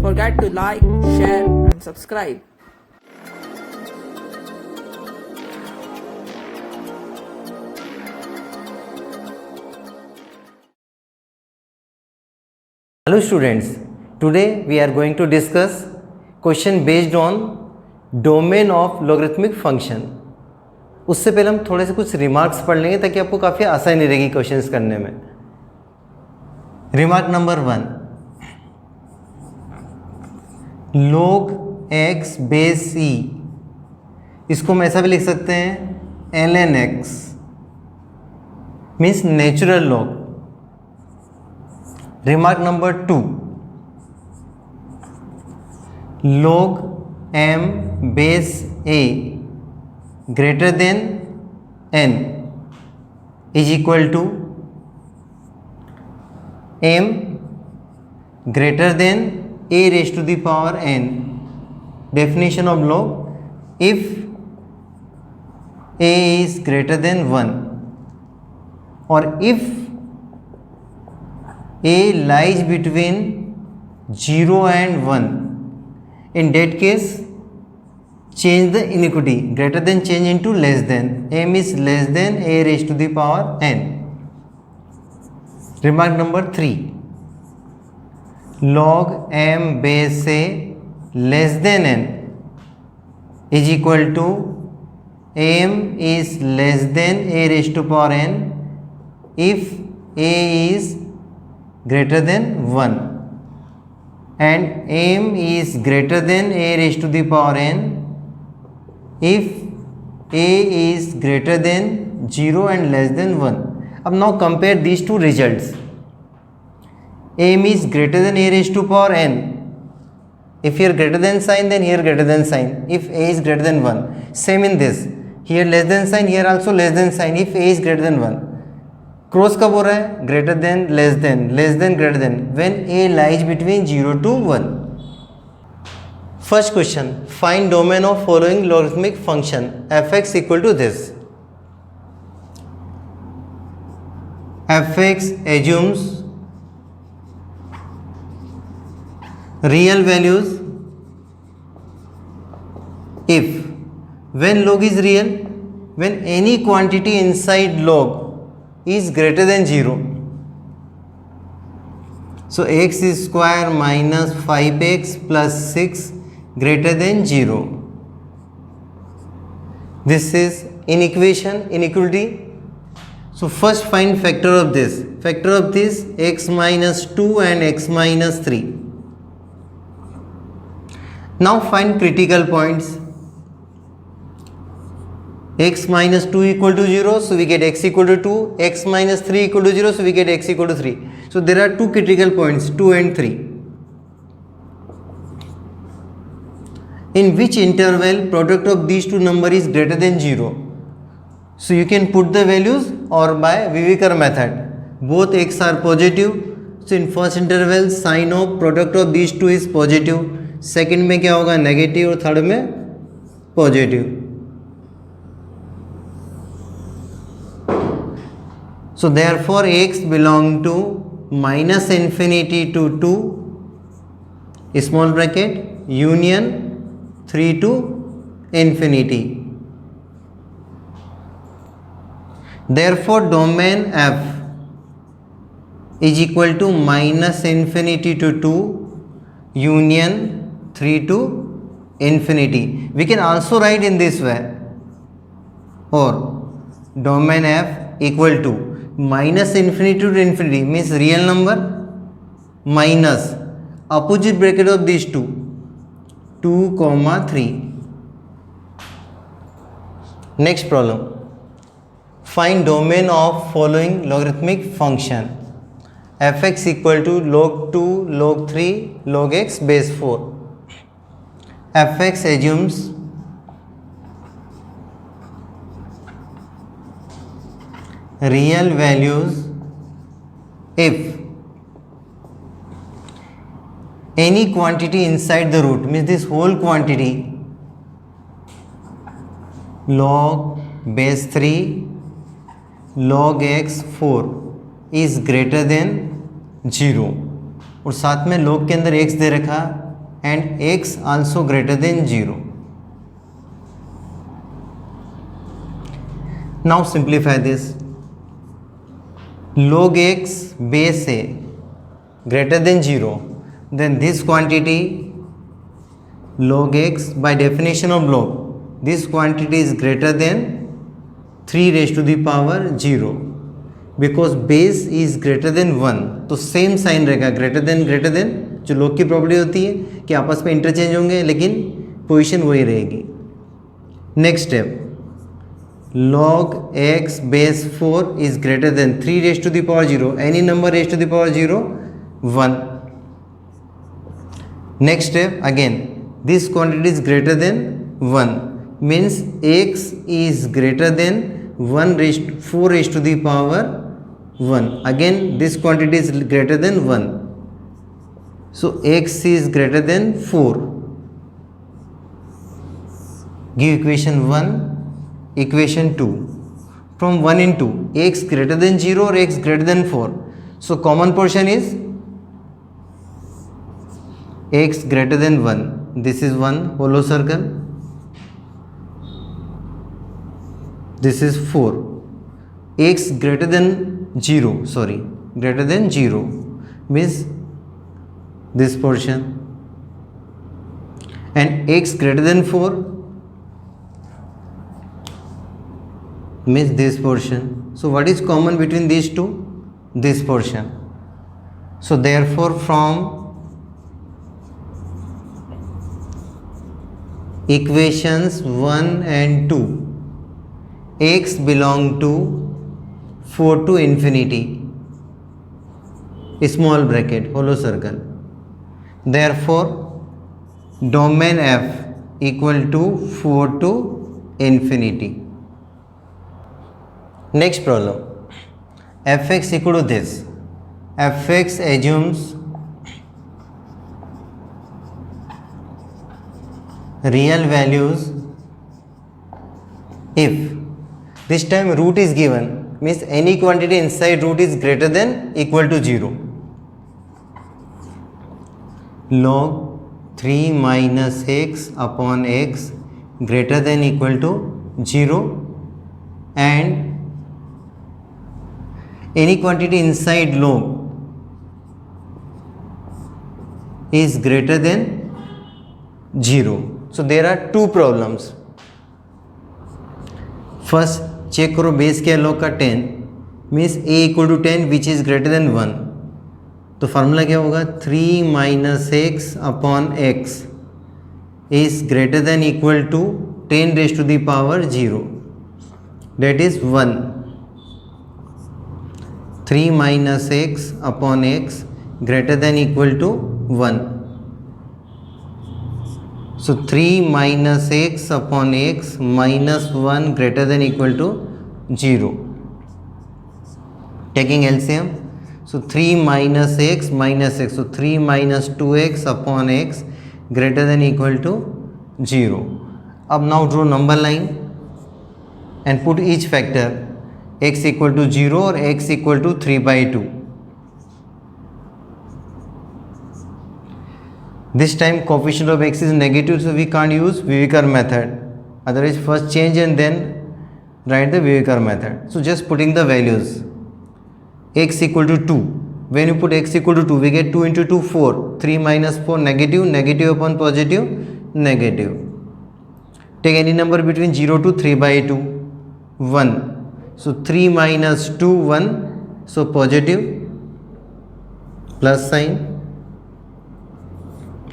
forget to like, share and subscribe. Hello students, today we are going to discuss question based on domain of logarithmic function. उससे पहले हम थोड़े से कुछ remarks पढ़ लेंगे ताकि आपको काफ़ी आसानी रहेगी क्वेश्चंस करने में. Remark number 1, log x base e, इसको हम ऐसा भी लिख सकते हैं ln x means natural log. Remark number 2, log m base a greater than n is equal to m greater than a raised to the power n. Definition of log: if a is greater than 1 or if a lies between 0 and 1, in that case change the inequality greater than change into less than. m is less than a raised to the power n. Remark number 3, log m base a less than n is equal to m is less than a raised to power n if a is greater than 1 and m is greater than a raised to the power n if a is greater than 0 and less than 1. अब now compare these two results. m is greater than a raised to power n. If here greater than sign, then here greater than sign. If a is greater than 1. Same in this. Here less than sign, here also less than sign. If a is greater than 1. Cross कब हो रहा है? Greater than, less than, greater than. When a lies between 0 to 1. First question. Find domain of following logarithmic function. f(x) equal to this. f(x) assumes real values if, when log is real, when any quantity inside log is greater than 0. So x square minus 5x plus 6 greater than 0. This is inequality. So first find factor of this. Factor of this x minus 2 and x minus 3. Now find critical points. X minus 2 equal to 0, so we get x equal to 2. X minus 3 equal to 0, so we get x equal to 3. So there are two critical points, 2 and 3. In which interval product of these two numbers is greater than 0? So you can put the values or by Vivikar method. Both x are positive. So in first interval sign of product of these two is positive. Second में क्या होगा? Negative और third में positive. So therefore x belong to minus infinity to 2 small bracket union 3 to infinity. Therefore domain f is equal to minus infinity to 2 union 3 to infinity. We can also write in this way, or domain f equal to minus infinity to infinity means real number minus opposite bracket of these two 2, 3. Next problem. Find domain of following logarithmic function. f(x) equal to log 2, log 3, log x base 4. f(x) assumes real values if any quantity inside the root means this whole quantity log base 3 log x 4 is greater than 0 और साथ में log के अंदर x दे रखा and x also greater than 0. Now simplify this. Log x base a greater than 0, then this quantity log x, by definition of log, this quantity is greater than 3 raised to the power 0, because base is greater than 1, तो same sign रहेगा, greater than जो log की property होती है कि आपस में interchange होंगे लेकिन पोजीशन वही रहेगी. Next step, log x base 4 is greater than 3 raised to the power 0, any number raised to the power 0, 1. Next step, again this quantity is greater than 1, means x is greater than 4 raised to the power 1. Again this quantity is greater than 1, so x is greater than 4. Give equation 1, equation 2. From 1 into x greater than 0 or x greater than 4, so common portion is x greater than 1. This is 1 hollow circle, this is 4. X greater than 0, greater than 0 means this portion, and x greater than 4 means this portion. So what is common between these two? This portion. So therefore from equations 1 and 2, x belong to 4 to infinity, small bracket, hollow circle. Therefore domain f equal to 4 to infinity. Next problem, fx equal to this. Fx assumes real values if this time root is given, means any quantity inside root is greater than equal to 0. Log 3 minus x upon x greater than equal to 0, and any quantity inside log is greater than 0. So there are two problems. First check करो base क्या log का 10, means a equal to 10 which is greater than 1. तो formula क्या होगा, 3 minus x upon x is greater than equal to 10 raised to the power 0, that is 1. 3 minus x upon x greater than equal to 1. So 3 minus x upon x minus 1 greater than equal to 0. Taking LCM, so 3 minus x minus x, so 3 minus 2x upon x greater than equal to 0. अब now draw number line and put each factor, x equal to 0 or x equal to 3 by 2. This time coefficient of x is negative, so we can't use Viviker method. Otherwise first change and then write the Viviker method. So just putting the values. X equal to 2. When you put x equal to 2, we get 2 into 2, 4. 3 minus 4, negative. Negative upon positive, negative. Take any number between 0 to 3 by 2. 1. So 3 minus 2, 1. So positive, plus sign,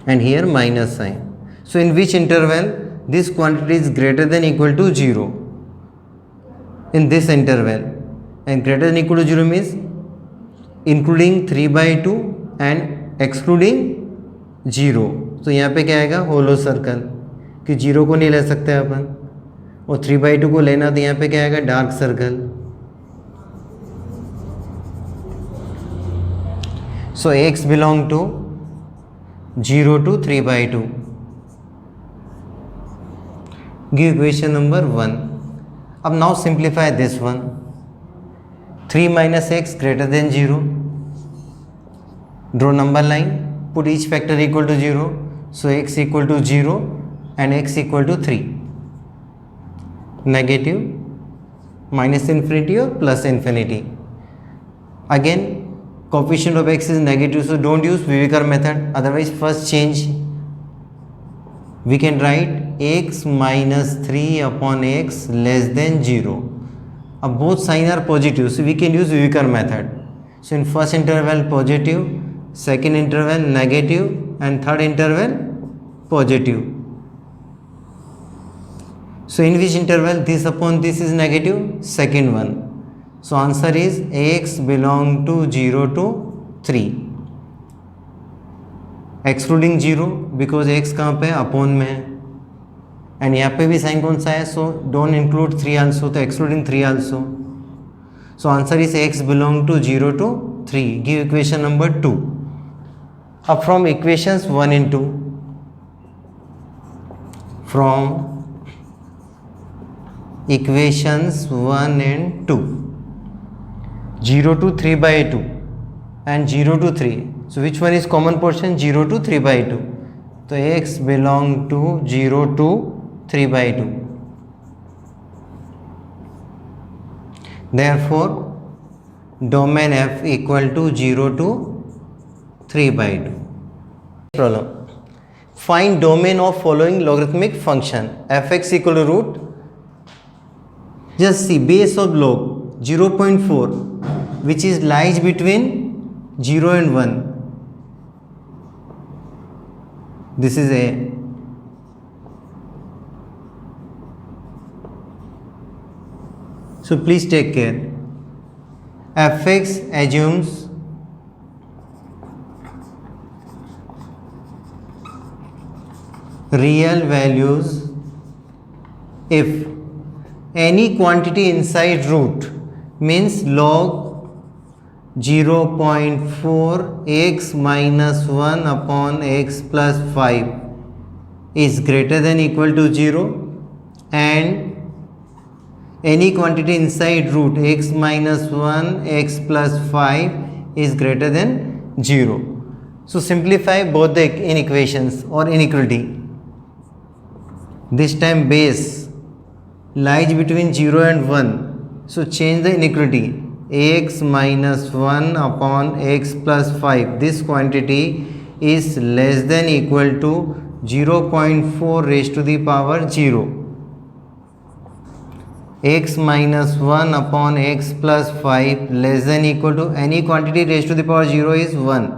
and here minus sign. So in which interval this quantity is greater than equal to 0? In this interval. And greater than equal to 0 means including 3 by 2 and excluding 0. So यहाँ पे क्या आएगा, होलो circle, कि 0 को नहीं ले सकते अपन, और 3 by 2 को लेना, तो यहाँ पे क्या आएगा, dark circle. So x belong to 0 to 3 by 2. Give equation number 1. अब now simplify this one. 3 minus x greater than 0. Draw number line. Put each factor equal to 0. So x equal to 0 and x equal to 3. Negative, minus infinity or plus infinity. Again, coefficient of x is negative, so don't use Viviker method. Otherwise, first change. We can write x minus 3 upon x less than 0. अब both sign are positive, so we can use Viviker method. So in first interval positive, second interval negative, and third interval positive. So in which interval this upon this is negative? Second one. So answer is x belong to 0 to 3. Excluding 0 because x कहाँ पे upon में है, and यहाँ पे भी sign कौन सा है, सो डोंट इंक्लूड 3 आल्सो, तो excluding 3 also. So answer is x belong to 0 to 3. Give equation number 2. अब from equations 1 and 2, from equations 1 and 2, 0 to 3 by 2 and 0 to 3. So which one is common portion? 0 to 3 by 2. So x belong to 0 to 3 by 2. Therefore, domain f equal to 0 to 3 by 2. Problem. Find domain of following logarithmic function. Fx equal to root. Just see base of log 0.4, which is lies between 0 and 1. This is a. So please take care. Fx assumes real values if any quantity inside root, means log 0.4 x minus 1 upon x plus 5 is greater than equal to 0, and any quantity inside root x minus 1 x plus 5 is greater than 0. So simplify both the inequations or inequality. This time base lies between 0 and 1, so change the inequality. X minus 1 upon x plus 5, this quantity is less than equal to 0.4 raised to the power 0. X minus 1 upon x plus 5 less than equal to any quantity raised to the power 0 is 1.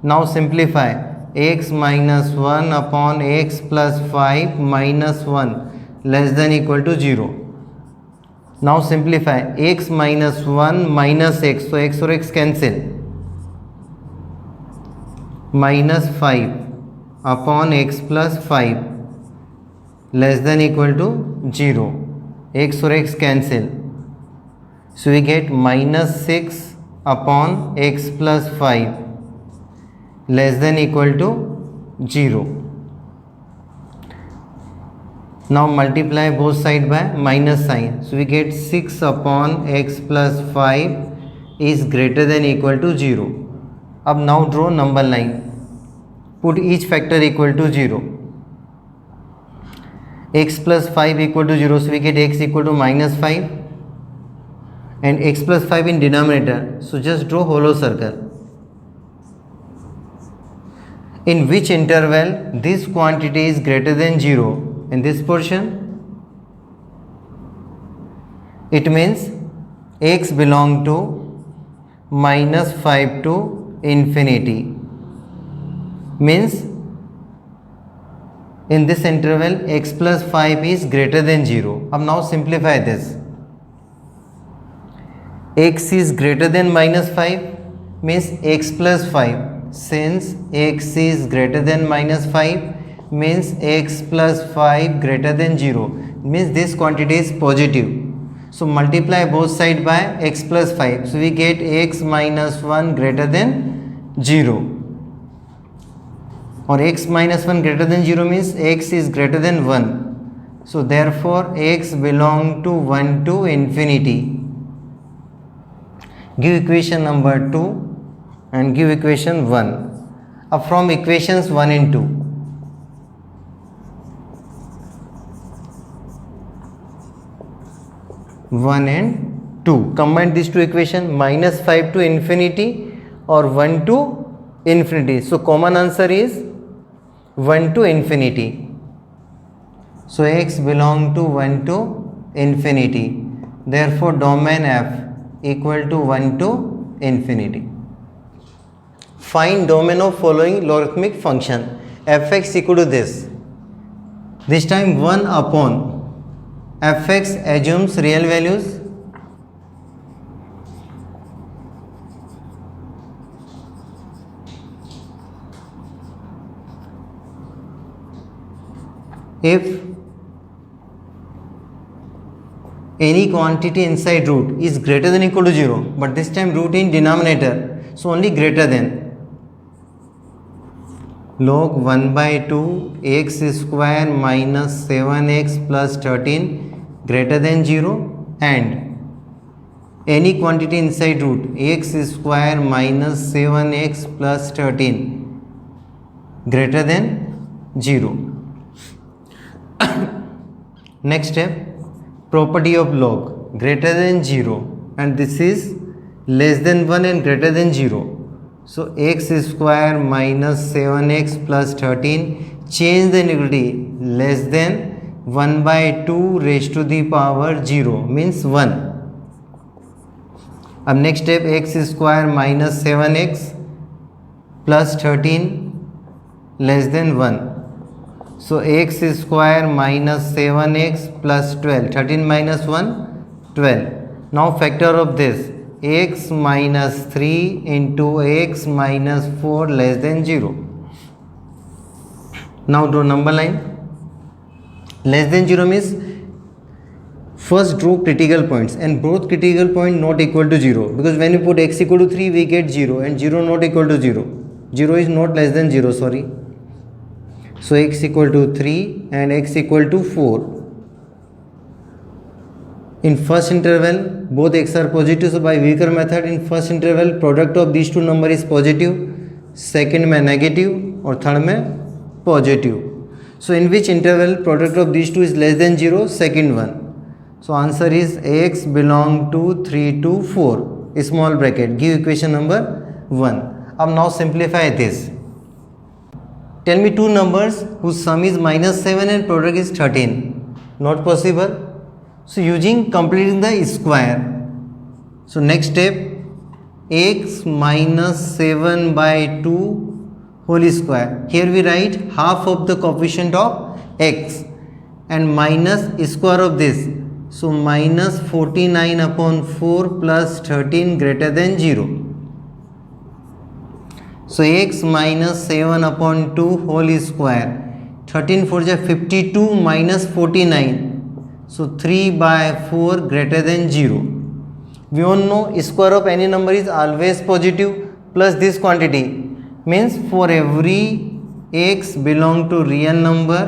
Now simplify. X minus 1 upon x plus 5 minus 1 less than equal to 0. Now simplify. X minus 1 minus x, so x or x cancel, minus 5 upon x plus 5 less than equal to 0. X or x cancel, so we get minus 6 upon x plus 5 less than equal to 0. Now multiply both side by minus sign, so we get 6 upon x plus 5 is greater than equal to 0. अब now draw number line, put each factor equal to 0. X plus 5 equal to 0, so we get x equal to minus 5 and x plus 5 in denominator, so just draw hollow circle. In which interval this quantity is greater than 0? In this portion, it means x belong to minus 5 to infinity, means in this interval x plus 5 is greater than 0. Now simplify this. X is greater than minus 5 means x plus 5. Since x is greater than minus 5 means x plus 5 greater than 0, means this quantity is positive. So multiply both side by x plus 5, so we get x minus 1 greater than 0, or x minus 1 greater than 0 means x is greater than 1. So therefore x belong to 1 to infinity. Give equation number 2 and give equation 1. From equations 1 and 2, 1 and 2. Combine these two equations, -5 to infinity or 1 to infinity. So common answer is 1 to infinity. So x belong to 1 to infinity. Therefore domain f equal to 1 to infinity. Find domain of following logarithmic function. Fx equal to this. This time 1 upon fx assumes real values. If any quantity inside root is greater than equal to 0, but this time root in denominator, so only greater than, log 1 by 2 x square minus 7x plus 13 greater than 0, and any quantity inside root x square minus 7x plus 13 greater than 0. Next step, property of log greater than 0 and this is less than 1 and greater than 0. So x square minus 7x plus 13, change the inequality, less than 1 by 2 raised to the power 0 means 1. अब next step, x square minus 7x plus 13 less than 1. So x square minus 7x plus 12, 13 minus 1, 12. Now factor of this, x minus 3 into x minus 4 less than 0. Now draw number line. Less than 0 means first draw critical points and both critical point not equal to 0, because when you put x equal to 3 we get 0 and 0 not equal to 0. 0 is not less than 0, sorry. So x equal to 3 and x equal to 4. In first interval both x are positive, so by weaker method in first interval product of these two number is positive, second में negative और third में positive. So in which interval product of these two is less than 0? Second one. So answer is x belong to 3 to 4, small bracket, give equation number 1. अब now simplify this. Tell me two numbers whose sum is minus 7 and product is 13. Not possible. So using completing the square. So next step, x minus 7 by 2 whole square. Here we write half of the coefficient of x and minus square of this. So minus 49 upon 4 plus 13 greater than 0. So x minus 7 upon 2 whole square, 13 4 is 52 minus 49, so 3 by 4 greater than 0. We all know square of any number is always positive plus this quantity, means for every x belong to real number,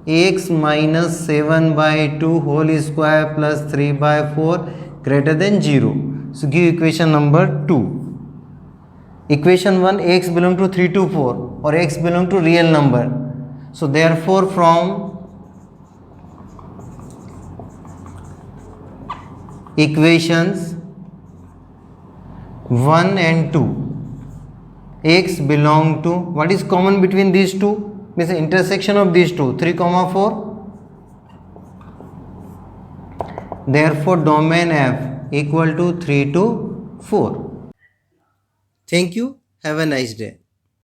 x minus 7 by 2 whole square plus 3 by 4 greater than 0. So give equation number 2. Equation 1, x belong to 3 to 4 or x belong to real number. So therefore from equations 1 and 2, x belong to, what is common between these two? Means the intersection of these two, 3, 4. Therefore domain f equal to 3 to 4. Thank you. Have a nice day.